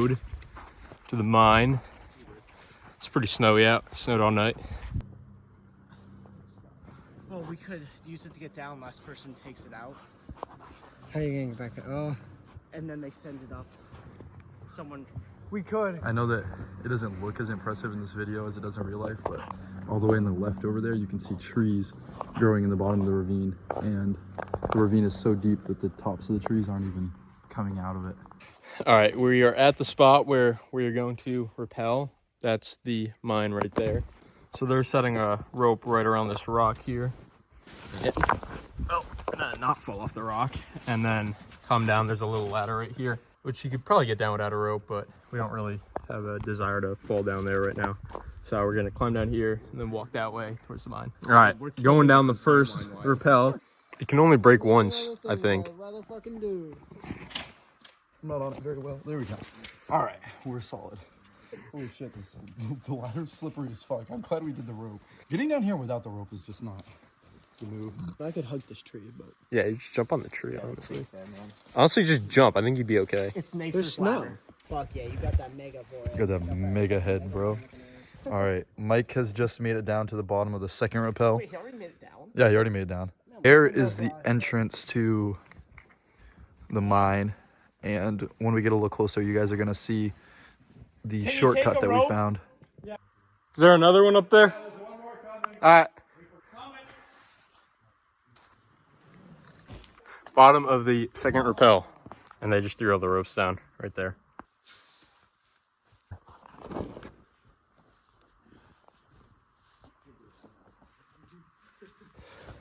road to the mine. It's pretty snowy out. It snowed all night. Well, we could use it to get down. Last person takes it out. How are you getting back? Oh. And then they send it up. Someone. We could. I know that it doesn't look as impressive in this video as it does in real life, but all the way on the left over there, you can see trees growing in the bottom of the ravine. And the ravine is so deep that the tops of the trees aren't even coming out of it. All right, we are at the spot where we are going to rappel. That's the mine right there. So they're setting a rope right around this rock here. Oh, not fall off the rock. And then come down. There's a little ladder right here, which you could probably get down without a rope, but we don't really have a desire to fall down there right now. So we're gonna climb down here and then walk that way towards the mine. All right, going down the first rappel. You can only break once, I think. I'm not on it very well. There we go. All right, we're solid. Holy shit, the ladder's slippery as fuck. I'm glad we did the rope. Getting down here without the rope is just not the move. I could hug this tree, but Yeah, you just jump on the tree, honestly. Honestly, just jump. I think you'd be okay. It's nature's there's snow. ladder. Fuck yeah, you got that mega boy. You got that mega head, bro. All right, Mike has just made it down to the bottom of the second rappel. Wait, he already made it down? Yeah, he already made it down. There is the entrance to the mine. And when we get a little closer, you guys are going to see the shortcut that we found. Is there another one up there? There's one more coming. All right. Bottom of the second rappel. And they just threw all the ropes down right there.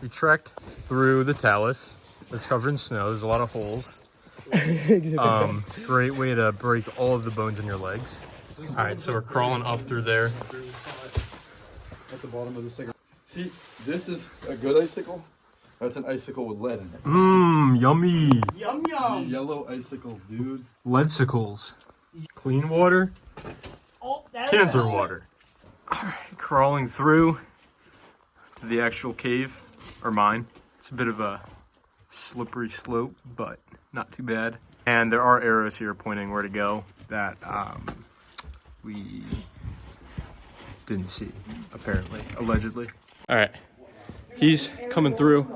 We trekked through the talus. It's covered in snow. There's a lot of holes. Great way to break all of the bones in your legs. All right, so we're crawling up through there. At the bottom of the second. See, this is a good icicle. That's an icicle with lead in it. Mmm, yummy. Yum The yum! yellow icicles, dude. Leadsicles. Clean water, Oh, that's cancer water. All right, crawling through to the actual cave, or mine. It's a bit of a slippery slope, but not too bad. And there are arrows here pointing where to go that we didn't see, apparently, allegedly. All right, he's coming through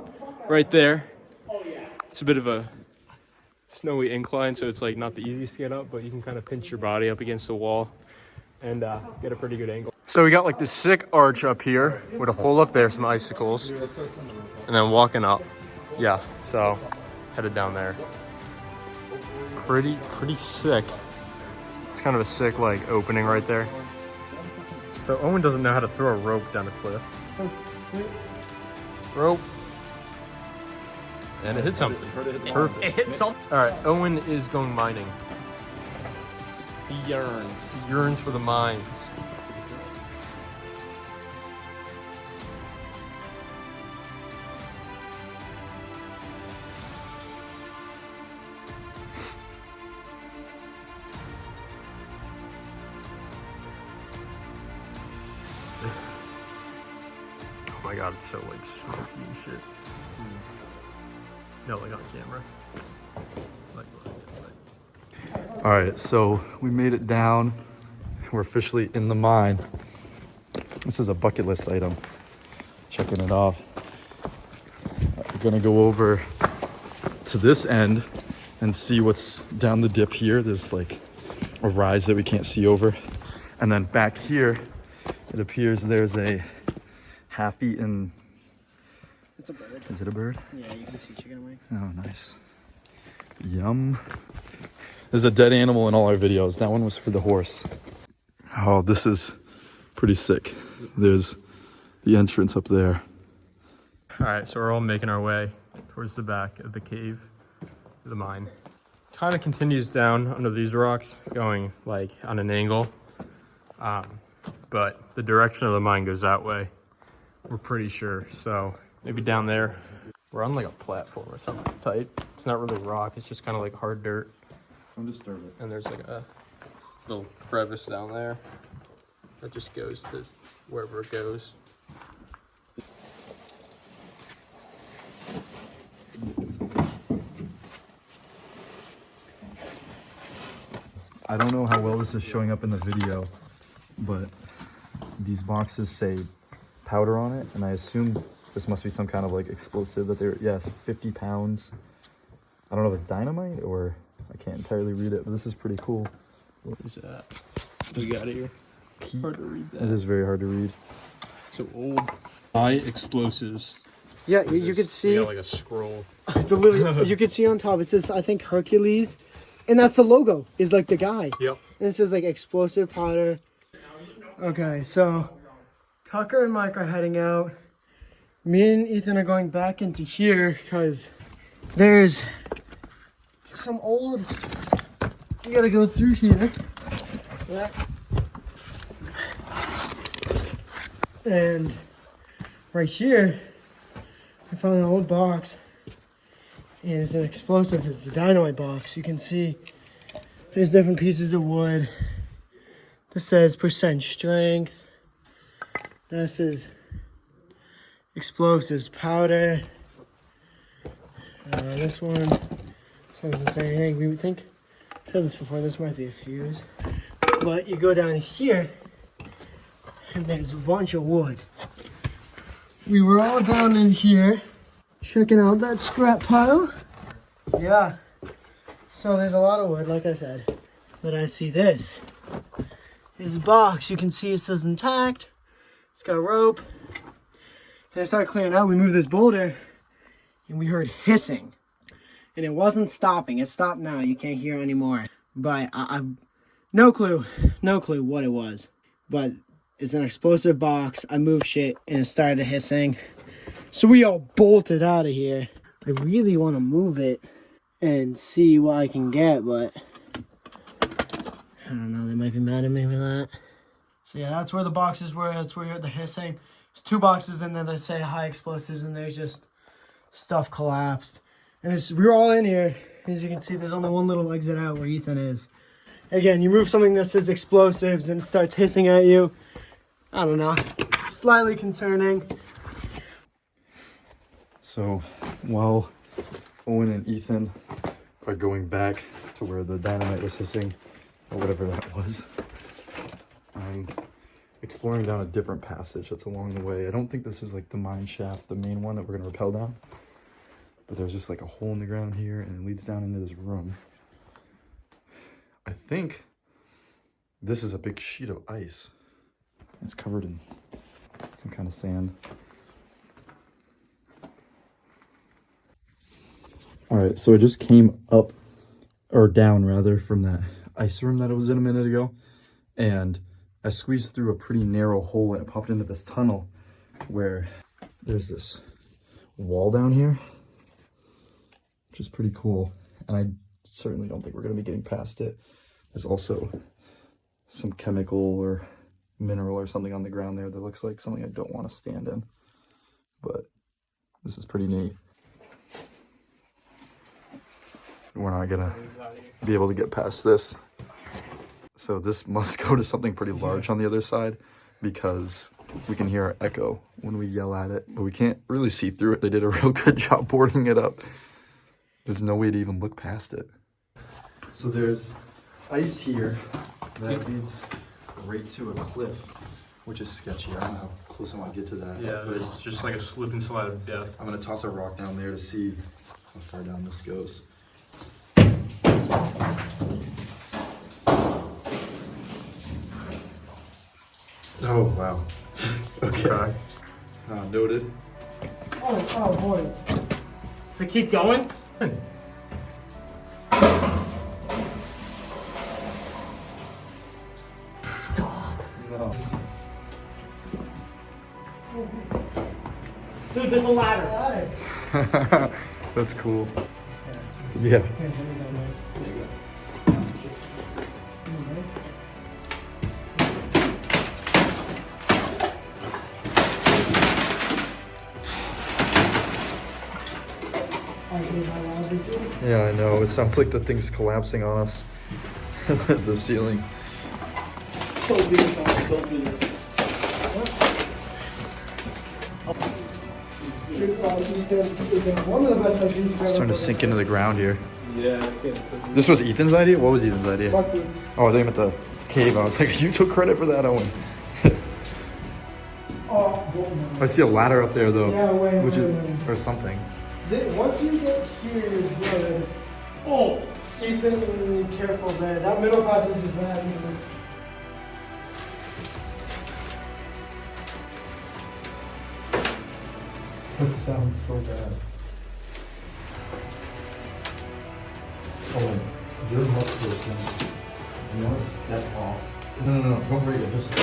right there. It's a bit of a snowy incline, so it's like not the easiest to get up, but you can kind of pinch your body up against the wall and get a pretty good angle. So we got like this sick arch up here with a hole up there, some icicles, and then walking up. Yeah, so headed down there. Pretty sick. It's kind of a sick like opening right there. So Owen doesn't know how to throw a rope down a cliff. Rope. And it hit something. Perfect. It hit something. All right, Owen is going mining. He yearns. He yearns for the mines. Oh my god, it's so like smoky and shit. No, like on camera. Like, it's like... All right, so we made it down. We're officially in the mine. This is a bucket list item. Checking it off. We're gonna go over to this end and see what's down the dip here. There's like a rise that we can't see over. And then back here, it appears there's a half-eaten... It's a bird. Is it a bird? Yeah, you can see chicken wing. Oh, nice. Yum. There's a dead animal in all our videos. That one was for the horse. Oh, this is pretty sick. There's the entrance up there. All right, so we're all making our way towards the back of the cave, the mine. Kind of continues down under these rocks, going like on an angle. But the direction of the mine goes that way. We're pretty sure, so maybe down there. We're on like a platform or something tight. It's not really rock, it's just kind of like hard dirt. Don't disturb it. And there's like a little crevice down there that just goes to wherever it goes. I don't know how well this is showing up in the video, but these boxes say powder on it, and I assume this must be some kind of like explosive that they're, yes, 50 pounds. I don't know if it's dynamite or I can't entirely read it, but this is pretty cool. What is that? We got it here. Hard to read that. It is very hard to read. So old. High explosives. Yeah, you could see. We got like a scroll. You could see on top. It says, I think, Hercules, and that's the logo. Is like the guy. Yep. And it says like explosive powder. Okay, so Tucker and Mike are heading out. Me and Ethan are going back into here because there's some old. You gotta go through here. Yeah. And right here, I found an old box. And it's an explosive. It's a dynamite box. You can see there's different pieces of wood. This says % strength. This is explosives powder. This one doesn't say anything. We would think, I said this before, this might be a fuse. But you go down here, and there's a bunch of wood. We were all down in here, checking out that scrap pile. Yeah. So there's a lot of wood, like I said. But I see this. There's a box. You can see it says intact. It's got rope. And I started clearing out. We moved this boulder, and we heard hissing. And it wasn't stopping. It stopped now. You can't hear anymore. But I've no clue what it was. But it's an explosive box. I moved shit, and it started hissing. So we all bolted out of here. I really want to move it and see what I can get, but I don't know. They might be mad at me for that. So yeah, that's where the boxes were. That's where you heard the hissing. There's 2 boxes in there that say high explosives, and there's just stuff collapsed. And we were all in here. As you can see, there's only one little exit out where Ethan is. Again, you move something that says explosives and it starts hissing at you. I don't know. Slightly concerning. So while Owen and Ethan are going back to where the dynamite was hissing, or whatever that was, I'm exploring down a different passage that's along the way. I don't think this is like the mine shaft, the main one that we're gonna rappel down, but there's just like a hole in the ground here and it leads down into this room. I think this is a big sheet of ice. It's covered in some kind of sand. All right, so it just came up, or down rather, from that ice room that I was in a minute ago. And I squeezed through a pretty narrow hole and it popped into this tunnel where there's this wall down here, which is pretty cool. And I certainly don't think we're gonna be getting past it. There's also some chemical or mineral or something on the ground there that looks like something I don't want to stand in. But this is pretty neat. We're not gonna be able to get past this. So this must go to something pretty large on the other side because we can hear our echo when we yell at it, but we can't really see through it. They did a real good job boarding it up. There's no way to even look past it. So there's ice here that leads right to a cliff, which is sketchy. I don't know how close I want to get to that. Yeah, but it's just like a slip and slide of death. I'm gonna toss a rock down there to see how far down this goes. Oh, wow. Okay. Noted. Oh, boys. So keep going. No. Dude, there's a ladder. That's cool. Yeah. Yeah, I know. It sounds like the thing's collapsing on us. The ceiling. Don't do this. Don't do this. One of the best ideas It's starting to sink into the ground here. Yeah, This was Ethan's idea? What was Ethan's idea? Buckets. Oh, I think at the cave. I was like, you took credit for that, Owen. Oh, I see a ladder up there though. Yeah, wait, which wait, is wait. or something. Once you get here is good. Oh, Ethan, careful there. That middle passage is bad. That sounds so bad. Owen, you're much person. You want to step off? No, don't break it. Just in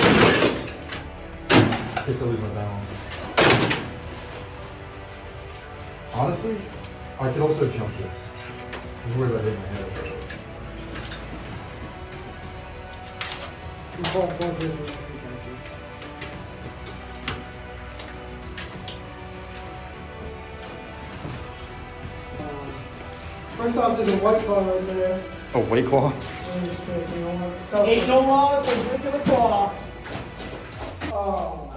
case I lose my balance. Honestly, I could also jump this. I'm worried about hitting my head. First off, there's a white claw right there. A white claw? Ain't no law, so drink of the claw. Oh.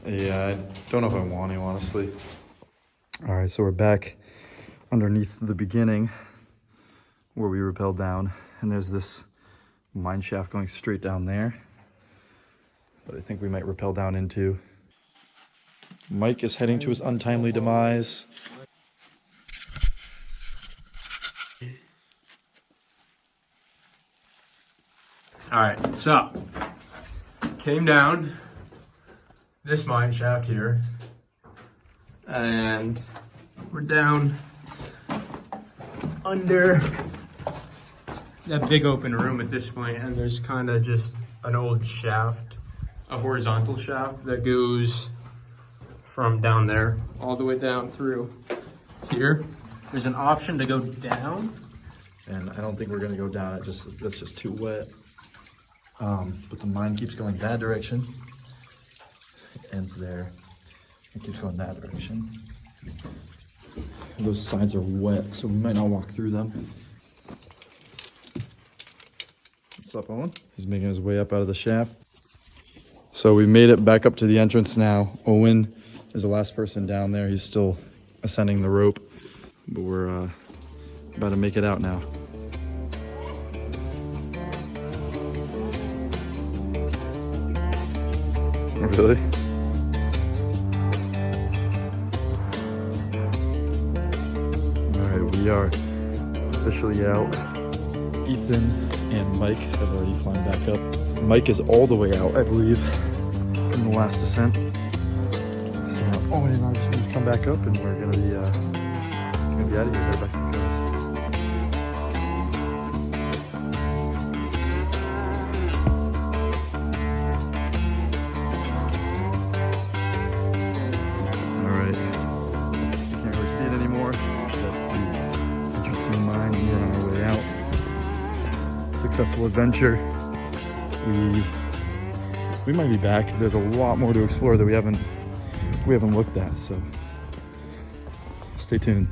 Yeah, I don't know if I want to, honestly. All right, so we're back underneath the beginning where we rappelled down, and there's this mine shaft going straight down there that I think we might rappel down into. Mike is heading to his untimely demise. All right, so came down this mine shaft here, and we're down under that big open room at this point, and there's kind of just an old shaft, a horizontal shaft that goes from down there all the way down through here. There's an option to go down. And I don't think we're gonna go down it, that's just too wet. But the mine keeps going that direction. It ends there. It keeps going that direction. And those sides are wet, so we might not walk through them. What's up, Owen? He's making his way up out of the shaft. So we made it back up to the entrance now. Owen is the last person down there. He's still ascending the rope, but we're about to make it out now. Really? Alright, we are officially out. Ethan and Mike have already climbed back up. Mike is all the way out, I believe, in the last descent. So now Owen and I just need to come back up and we're gonna be out of here, head back to the cars. See it anymore. That's the entrance to the mine. We're on our way out. Successful adventure. We might be back. There's a lot more to explore that we haven't looked at, so stay tuned.